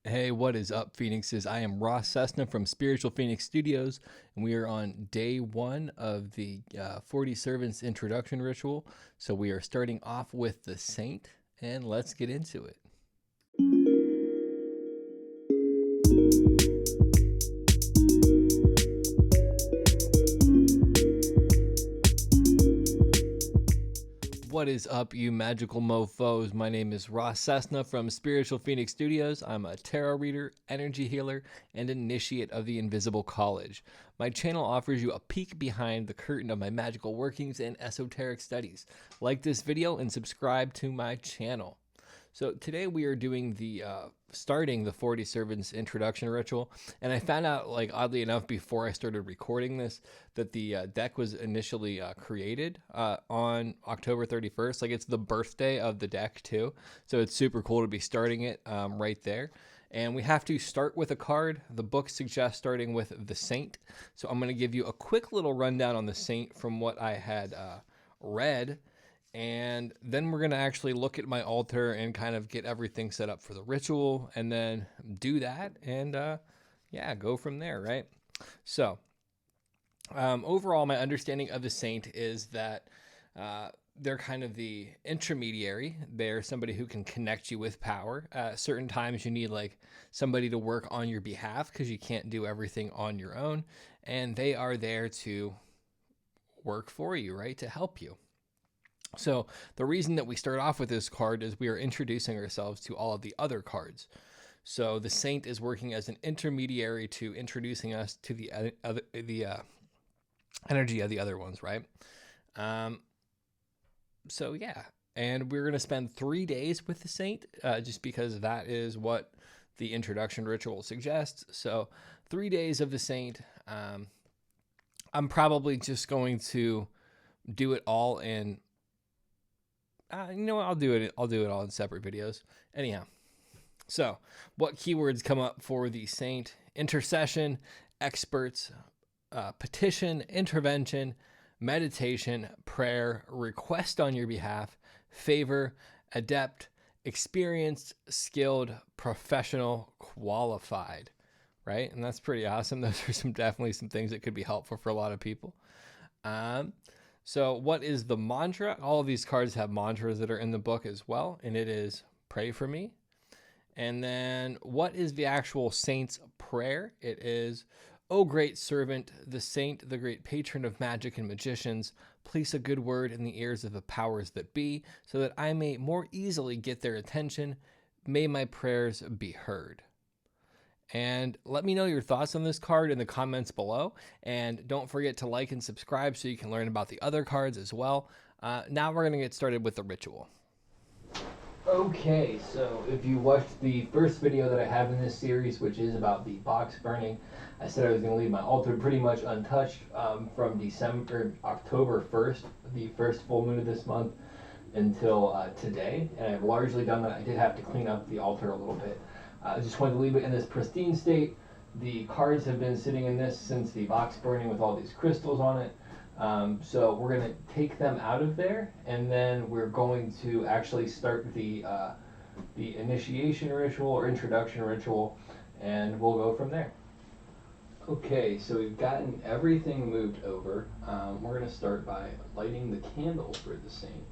Hey, what is up, Phoenixes? I am Ross Cessna from Spiritual Phoenix Studios, and we are on day one of the 40 Servants introduction ritual. So we are starting off with the Saint, and let's get into it. What is up, you magical mofos? My name is Ross Cessna from Spiritual Phoenix Studios. I'm a tarot reader, energy healer, and initiate of the Invisible College. My channel offers you a peek behind the curtain of my magical workings and esoteric studies. Like this video and subscribe to my channel. So today we are doing the starting the 40 servants introduction ritual, and I found out, like, oddly enough, before I started recording this, that the deck was initially created on October 31st. Like, it's the birthday of the deck too, so it's super cool to be starting it right there. And we have to start with a card. The book suggests starting with the Saint, so I'm going to give you a quick little rundown on the Saint from what I had read, and then we're going to actually look at my altar and kind of get everything set up for the ritual, and then do that, and yeah, go from there, right? So overall, my understanding of the Saint is that they're kind of the intermediary. They're somebody who can connect you with power. Certain times you need like somebody to work on your behalf because you can't do everything on your own, and they are there to work for you, right? To help you. So the reason that we start off with this card is we are introducing ourselves to all of the other cards. So the Saint is working as an intermediary to introducing us to the energy of the other ones, right? Um, so yeah, and we're gonna spend 3 days with the Saint, just because that is what the introduction ritual suggests. So 3 days of the Saint. I'm probably just going to do it all in you know what? I'll do it. I'll do it all in separate videos. Anyhow, so what keywords come up for the Saint? Intercession, experts, petition, intervention, meditation, prayer, request on your behalf, favor, adept, experienced, skilled, professional, qualified. Right, and that's pretty awesome. Those are definitely some things that could be helpful for a lot of people. Um, so, what is the mantra? All of these cards have mantras that are in the book as well, and it is pray for me. And then, what is the actual saint's prayer? It is, O great servant, the saint, the great patron of magic and magicians, place a good word in the ears of the powers that be, so that I may more easily get their attention. May my prayers be heard. And let me know your thoughts on this card in the comments below. And don't forget to like and subscribe so you can learn about the other cards as well. Now we're going to get started with the ritual. Okay, so if you watched the first video that I have in this series, which is about the box burning, I said I was going to leave my altar pretty much untouched from October 1st, the first full moon of this month, until today. And I've largely done that. I did have to clean up the altar a little bit. I just wanted to leave it in this pristine state. The cards have been sitting in this since the box burning with all these crystals on it. So we're going to take them out of there, and then we're going to actually start the initiation ritual or introduction ritual, and we'll go from there. Okay, so we've gotten everything moved over. We're going to start by lighting the candle for the saint.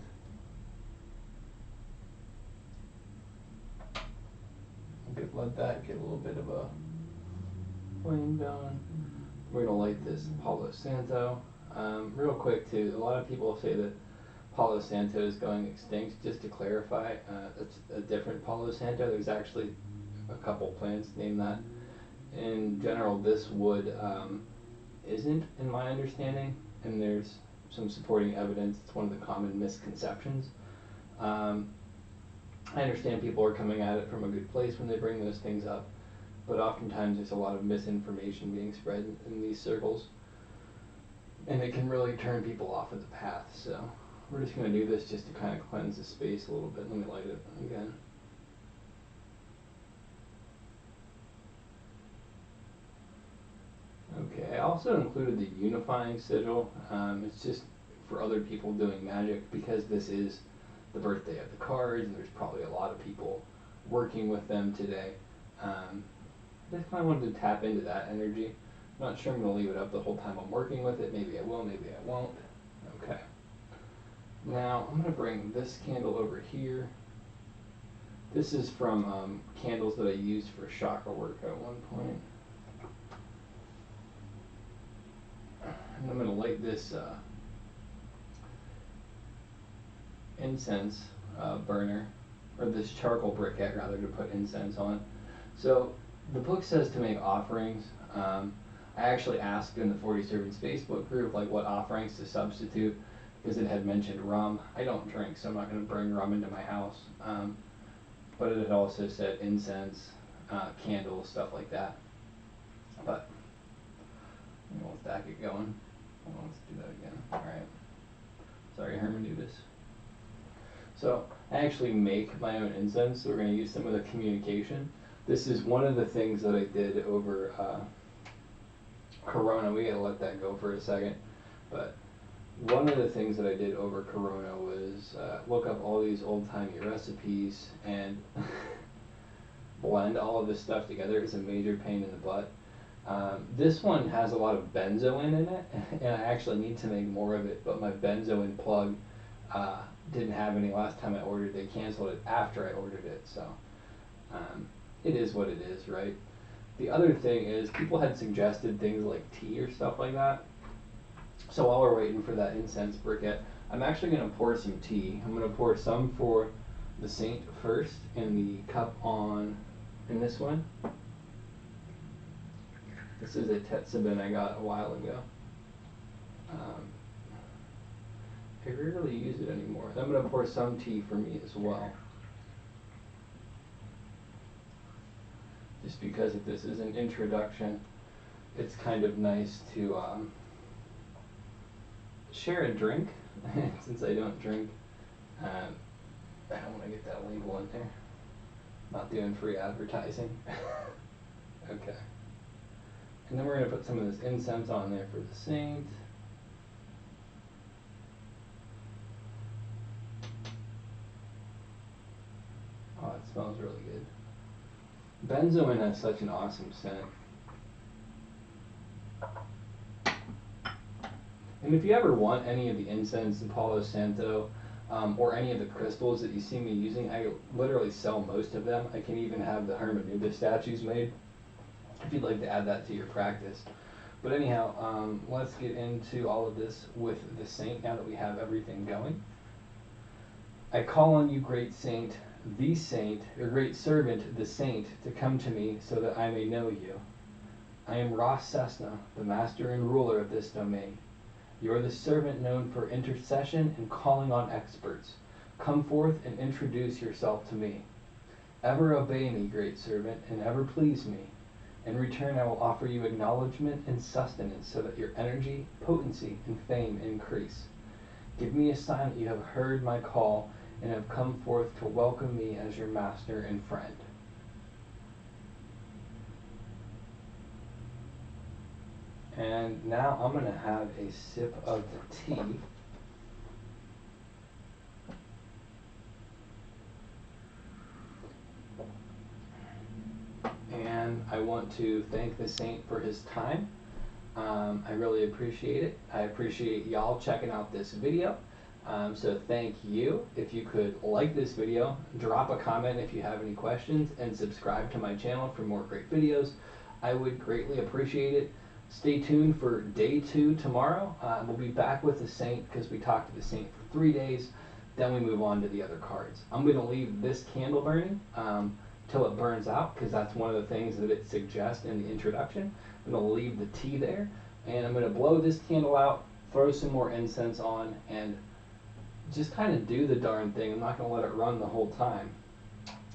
Let that get a little bit of a flame going. We're going to light this Palo Santo. Real quick too, a lot of people say that Palo Santo is going extinct. Just to clarify, it's a different Palo Santo. There's actually a couple plants named that. In general, this wood isn't, in my understanding, and there's some supporting evidence. It's one of the common misconceptions. I understand people are coming at it from a good place when they bring those things up, but oftentimes there's a lot of misinformation being spread in these circles, and it can really turn people off of the path. So we're just going to do this just to kind of cleanse the space a little bit. Let me light it again. Okay, I also included the unifying sigil. It's just for other people doing magic, because this is the birthday of the cards and there's probably a lot of people working with them today. I just kind of wanted to tap into that energy. I'm not sure I'm going to leave it up the whole time I'm working with it. Maybe I will, maybe I won't. Okay. Now I'm going to bring this candle over here. This is from candles that I used for chakra work at one point. And I'm going to light this incense burner, or this charcoal briquette rather, to put incense on. So the book says to make offerings. I actually asked in the 40 Servants Facebook group like what offerings to substitute, because it had mentioned rum. I don't drink, so I'm not going to bring rum into my house. But it had also said incense, candles, stuff like that. But let's back it going. Let's do that again. All right. Sorry, hermeneutis. So I actually make my own incense, so we're going to use some of the communication. This is one of the things that I did over Corona. We got to let that go for a second. But one of the things that I did over Corona was look up all these old-timey recipes and blend all of this stuff together. It's a major pain in the butt. This one has a lot of benzoin in it, and I actually need to make more of it, but my benzoin plug didn't have any last time I ordered. They canceled it after I ordered it, so it is what it is, right? The other thing is people had suggested things like tea or stuff like that. So while we're waiting for that incense briquette, I'm actually going to pour some tea. I'm going to pour some for the saint first in the cup in this one. This is a Tetsubin I got a while ago. I rarely use it anymore. I'm going to pour some tea for me as well. Just because if this is an introduction, it's kind of nice to share a drink. Since I don't drink, I don't want to get that label in there. Not doing free advertising. Okay. And then we're going to put some of this incense on there for the saint. Oh, it smells really good. Benzoin has such an awesome scent. And if you ever want any of the incense and Palo Santo, or any of the crystals that you see me using, I literally sell most of them. I can even have the hermeneutis statues made, if you'd like to add that to your practice. But anyhow, let's get into all of this with the saint now that we have everything going. I call on you, great saint, your great servant, the saint, to come to me so that I may know you. I am Ross Cessna, the master and ruler of this domain. You are the servant known for intercession and calling on experts. Come forth and introduce yourself to me. Ever obey me, great servant, and ever please me. In return, I will offer you acknowledgement and sustenance so that your energy, potency, and fame increase. Give me a sign that you have heard my call and have come forth to welcome me as your master and friend. And now I'm going to have a sip of the tea. And I want to thank the saint for his time. I really appreciate it. I appreciate y'all checking out this video. So thank you. If you could like this video, drop a comment if you have any questions, and subscribe to my channel for more great videos. I would greatly appreciate it. Stay tuned for day 2 tomorrow. We'll be back with the saint because we talked to the saint for 3 days. Then we move on to the other cards. I'm going to leave this candle burning till it burns out, because that's one of the things that it suggests in the introduction. I'm going to leave the tea there, and I'm going to blow this candle out, throw some more incense on, and just kind of do the darn thing. I'm not going to let it run the whole time.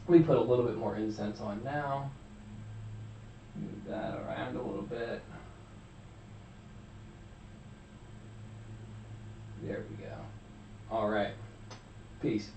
Let me put a little bit more incense on now. Move that around a little bit. There we go. All right. Peace.